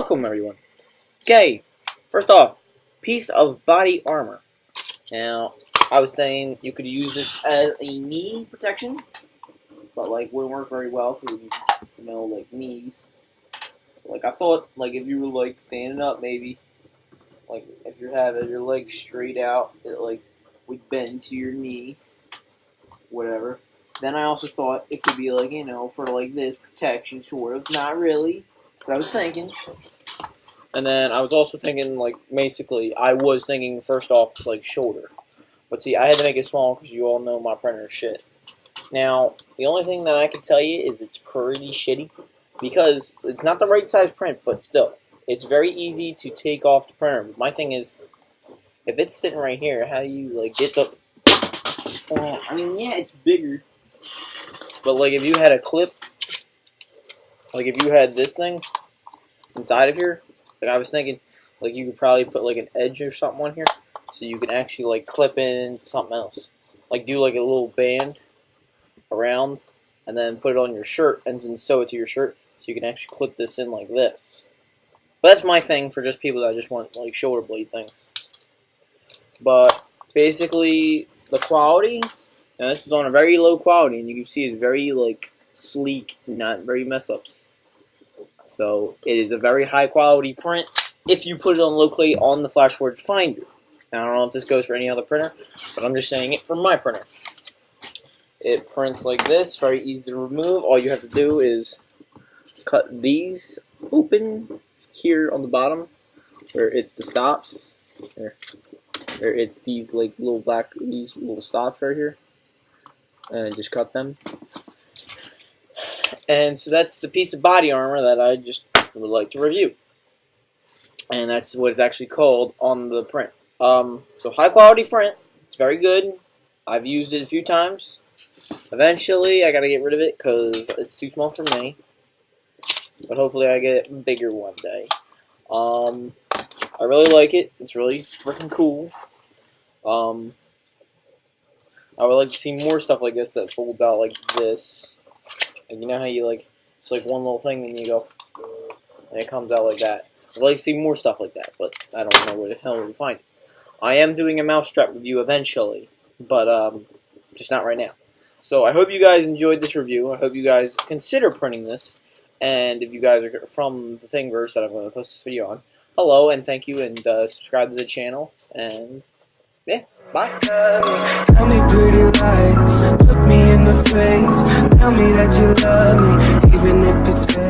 welcome everyone. Okay, first off, piece of body armor. Now, I was saying you could use this as a knee protection, but like wouldn't work very well because you know, like knees. Like I thought, like if you were like standing up, maybe, like if you're having your legs straight out, it like would bend to your knee, whatever. Then I also thought it could be like, you know, for like this protection, sort of. Not really, but I was thinking. And then I was also thinking, like, basically, I was thinking first off, like, shoulder. But see, I had to make it small because you all know my printer's shit. Now, the only thing that I can tell you is it's pretty shitty because it's not the right size print, but still, it's very easy to take off the printer. My thing is, if it's sitting right here, how do you, like, get the... I mean, yeah, it's bigger. But, like, if you had a clip, like, if you had this thing inside of here, like, I was thinking, like, you could probably put, like, an edge or something on here, so you can actually, like, clip it into something else. Like, do, like, a little band around, and then put it on your shirt, and then sew it to your shirt, so you can actually clip this in like this. But that's my thing for just people that just want, like, shoulder blade things. But, basically, the quality... Now this is on a very low quality, and you can see it's very, like, sleek, not very mess-ups. So, it is a very high-quality print if you put it on locally on the FlashForge Finder. Now, I don't know if this goes for any other printer, but I'm just saying it for my printer. It prints like this, very easy to remove. All you have to do is cut these open here on the bottom, where it's the stops. There, it's these, like, little black, these little stops right here. And just cut them. And so that's the piece of body armor that I just would like to review. And that's what it's actually called on the print. So high quality print. It's very good. I've used it a few times. Eventually I gotta get rid of it because it's too small for me. But hopefully I get it bigger one day. I really like it. It's really freaking cool. I would like to see more stuff like this that folds out like this. And you know how you, like, it's like one little thing and you go, and it comes out like that. I'd like to see more stuff like that, but I don't know where the hell to find it. I am doing a mousetrap review eventually, but just not right now. So I hope you guys enjoyed this review. I hope you guys consider printing this. And if you guys are from the Thingiverse that I'm going to post this video on, hello and thank you, and subscribe to the channel, and yeah, bye. Tell me pretty lies, look me in the face, tell me that you love me, even if it's fake.